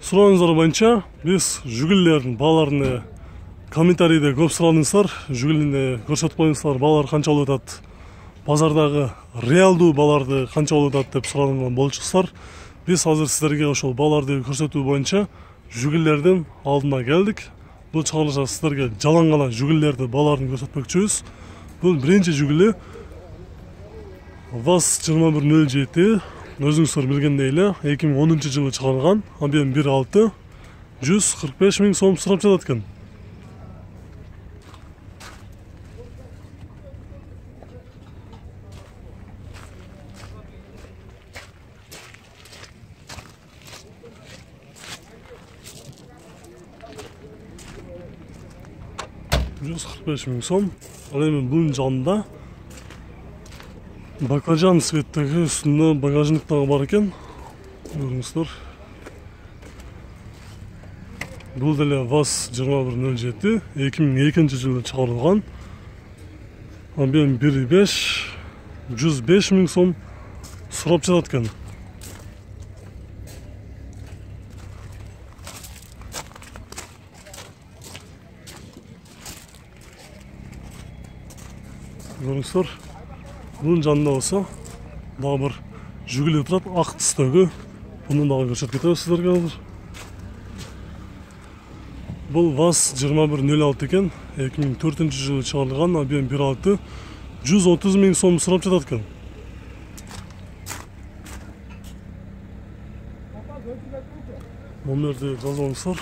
Сурооңуздар боюнча биз жүгүлдөрдүн бааларыны комментарийде көп сурадыңыздар. Жүгүлүнү көрсөтүп коюңуздар, баалар канча болуп атат, базардагы реалдуу бааларды канча болуп атат деп сураган болчусуздар. Биз азыр сиздерге ошол бааларды көрсөтүү боюнча жүгүлдөрдүн алдына келдик. Бул чыгарылышта сиздерге жалаң гана жүгүлдөрдү бааларын көрсөтмөкчүбүз. Бул биринчи жүгүлү ВАЗ-2107. Өзүңүздөр билгендей эле 2010 жылы чыгарылган. Объем 1.6, 145 миң сом сурап жатат экен. Сом. Ал эми бунун жанында баклажан цветтеги үстүндө багажник дагы бар экен. Көрүңүздөр. Бул деле ВАЗ-2107, 2002 жылы чыгарылган. Объем 1.5, 105 миң сом сурап жатат экен. Көрүңүздөр. Bunun жанында болсо дагы бир жүгүлү турат, ак түстөгү. Буну дагы көрсөтүп кетебиз сиздерге азыр. Бул ВАЗ-2106 экен. 2004 жылы чыгарылган, объем 1.6, 130 миң сом сурап жатат экен. Номерди жазып алыңыздар.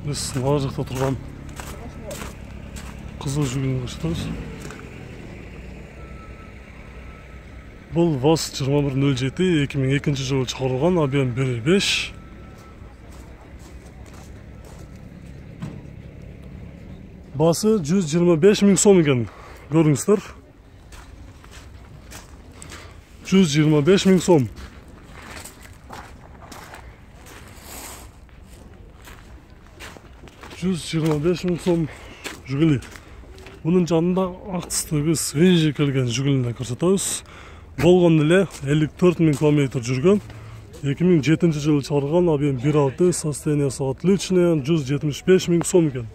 Biz nara жақта тұрған қызыл жүгүлүнү көрсөтөбүз. Бул ВАЗ-2107, 2002 жылы чыгарылган, объем 1.5. Басы 125 миң сом экен. Көрүңүздөр. 125 миң сом. Жүгүлү. Bunun жанында ак түстөгү свежий келген жүгүлүнү көрсөтөбүз. Болгон эле 54 миң километр жүргөн. 2007 жылы чыгарылган, объем 1.6, состояниясы отличное, 175 миң сом экен.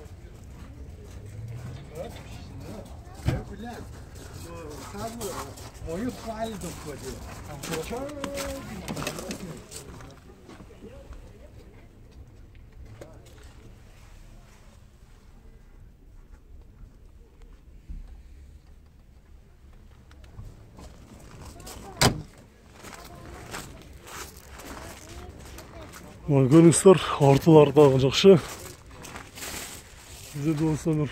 Көрүңүздөр, артылары дагы жакшы. Бизде болсо бир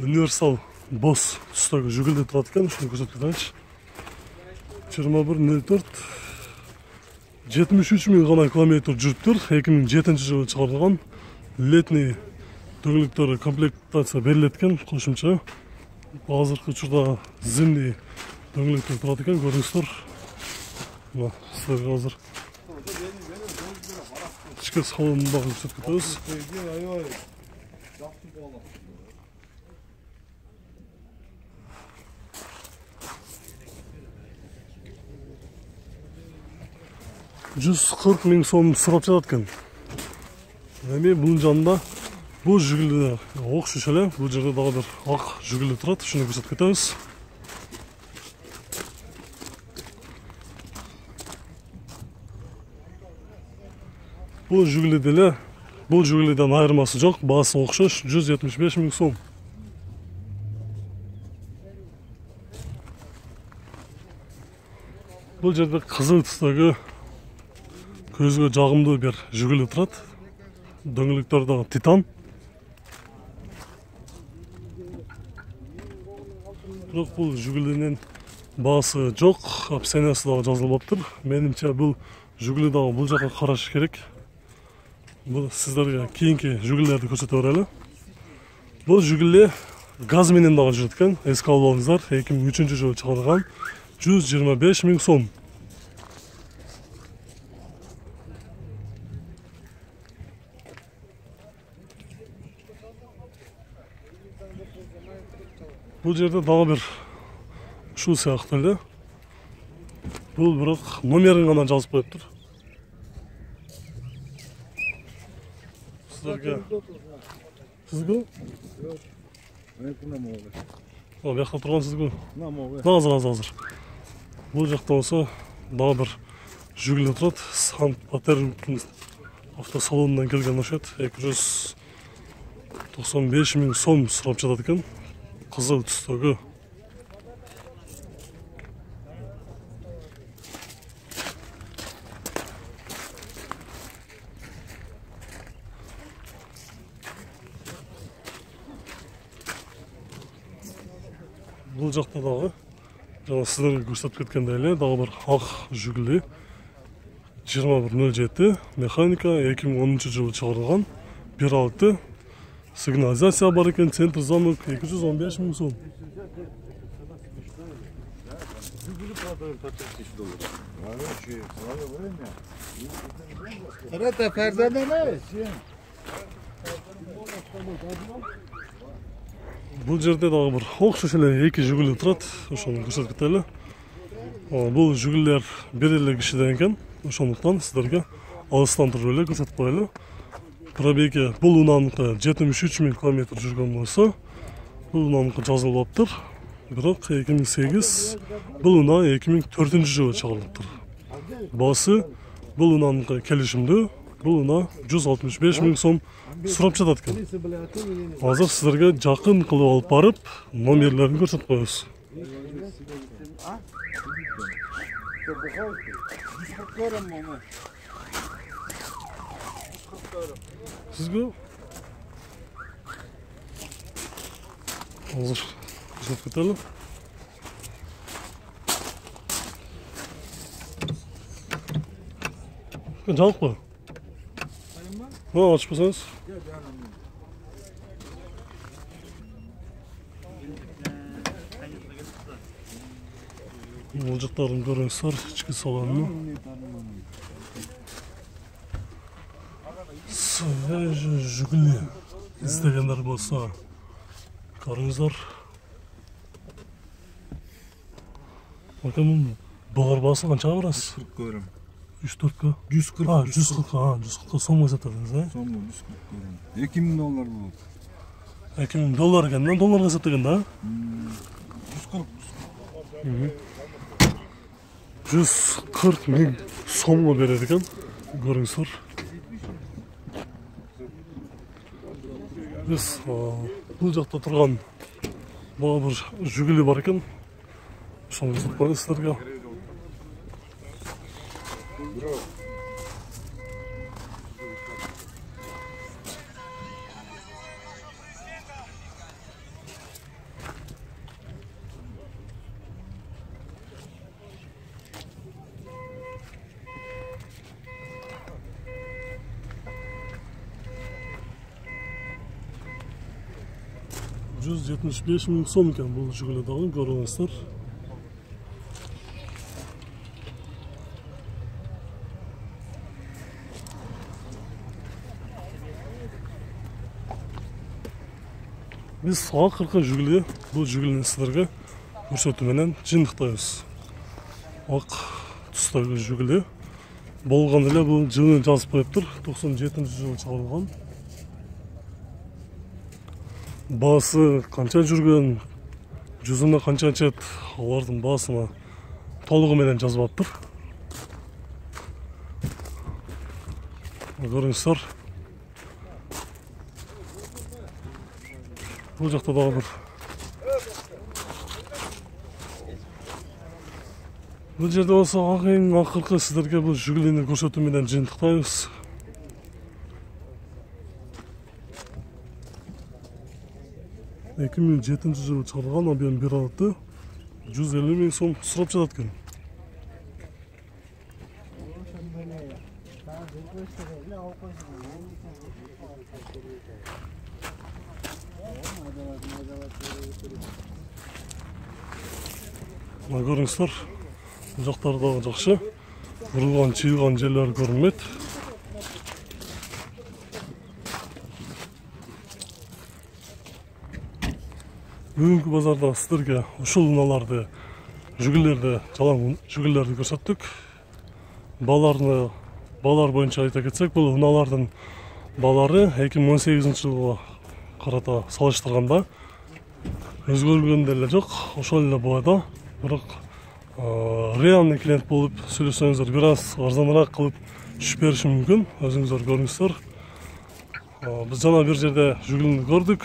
универсал босс түстөгү жүгүлү турат экен. Ушуну көрсөтүп кетейинчи. 2104, 73 миң гана километр жүрүптүр. 2007 жылы чыгарылган. Летний дөңгөлөктөрү комплектация берилет экен, кошумча. Азыркы учурда зимний дөңгөлөктөр турат экен, көрүңүздөр. Мына сиздерге азыр ички салонун дагы көрсөтүп кетебиз. $140 миң сом сурап жатат экен. Эми бунун жанында бул жүгүлү окшош эле. Бул жерде дагы бир ак жүгүлү турат. Ушуну көрсөтүп кетебиз. Бул жүгүлүдөн айырмасы жок, баасы окшош, 175 миң сом. Бул жерде кызыл түстөгү көзгө жагымдуу бир жүгүлү турат. Дөңгөлөктөр дагы титан. Бирок бул жүгүлүнүн баасы жок, описаниясы дагы жазылбаптыр. Менимче бул жүгүлү дагы бул жака караш керек. Бул сиздерге кийинки жүгүлдөрдү көрсөтө берели. Бул жүгүлү газ менен дагы жүрөт экен. Эске алып алыңыздар. 2003 жылы чыгарылган, 125 миң сом. Бұл жерде дағы бір шу сияқты эле. Бұл бірақ номерін ғана жазып қойып тұр. Сіздерге сізге? О, бияқта тұрған сізге? Азыр. Бұл жақта болса дағы бір Жигули тұрады. Санкт-Петербург автосалонынан келген ошет. 295 мың сом сұрап жатады екен. Қызыл түстегі. Бұл жақта дағы жаңа сіздерге көрсетіп кеткендей эле дағы бір ақ Жигули 2107 механика 2010 жылы шығарылған 1.6 сигнализация бар екен, центр замок 215 мың сом. Это ферзене. Бұл жерде дағы бір оқшаш эле эки Жигули тұрады, ошоны көрсетіп кетели. Бұл Жигулилер бир эле кишиден экен, ошондуктан сіздерге алыстан туруп эле көрсөтүп коелу. Пробеги бұл унаныкы 73 мың километр жүргөн болсо, бұл унаныкы жазылып аптыр. Бирок 2008 бұл уна 2004 жылы чыгарылыптыр. Басы бұл унаныкы келишимдүү, бұл уна 165 мың сом сурап жатат экен. Азыр сіздерге жакын кылып алып барып, номерлерин көрсөтүп коебуз. Сізге? Азыр көрсөтүп кетели. Жалып қой. Açıp basınız. Olacaklarını görüyorsunuz, içki salonunu. Свежий Жигули. İsteyenler bolsa karınızlar. Bakın bağır bası kança varız? 40 koyarım. 3-4K. 140. Ha, 140 so'mga sotadingiz, ha? So'mga 140 koyarım. $2000 bu. $2000 ekan, dollarga sotganda? 140 ming so'mga beradi ekan. Ko'ringizlar. Biz bu yoqda turgan bu bir Жигули бар ekan. Shuni sotib qo'yamiz sizlarga. $175 ming so'm ekan bu Жигулидagi, ko'ryapsizlar. Biz oxirgi Жигули, bu Жигулини sizlarga ko'rsatuv bilan jindikdaymiz. Oq tusdagi Жигули bo'lgan ila bu yilni жазып qo'yibdir. 97-жылы chiqarilgan. Bası qancha жүрген, жүзүнө qancha chet, алардын басына толугу менен жазып аптыр. Көрүңүздөр. Бұл жақта дағы бір. Бұл жерде осы ағайын ақырқы сіздерге бұл Жигулини көрсету менен жиынтықтаймыз. Екі 2007 жылы шығарылған объем 1.6 150 миң сом сұрап жатат екен. Көріңіздер, жақтардағы жақшы, бұрылған, чиылған жерлер көрінмейді. Бүгүнкү базарда сиздерге ушул унааларды, жүгүлөрдү, жалаң жүгүлөрдү көрсөттүк. Баалар боюнча айта кетсек, бул унаалардын баалары 2018-жылга карата салыштырганда өзгөргөн деле жок, ошол эле баада. Бирок реальный клиент болуп сүйлөшсөңүздөр бир аз арзаныраак кылып түшүп бериши мүмкүн. Өзүңүздөр көрүңүздөр. Биз жана бир жерде жүгүлүнү көрдүк.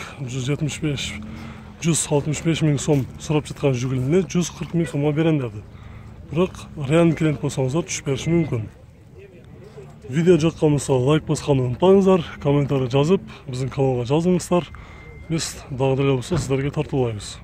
165 миң сом сурап жаткан жүгүлүнү 140 миң сомго берем деди. Бирок реальный клиент болсоңуздар түшүп бериши мүмкүн. Видео жаккан болсо лайк басканды унутпаңыздар, комментарий жазып, биздин каналга жазыңыздар. Биз дагы деле болсо сиздерге тартуулайбыз.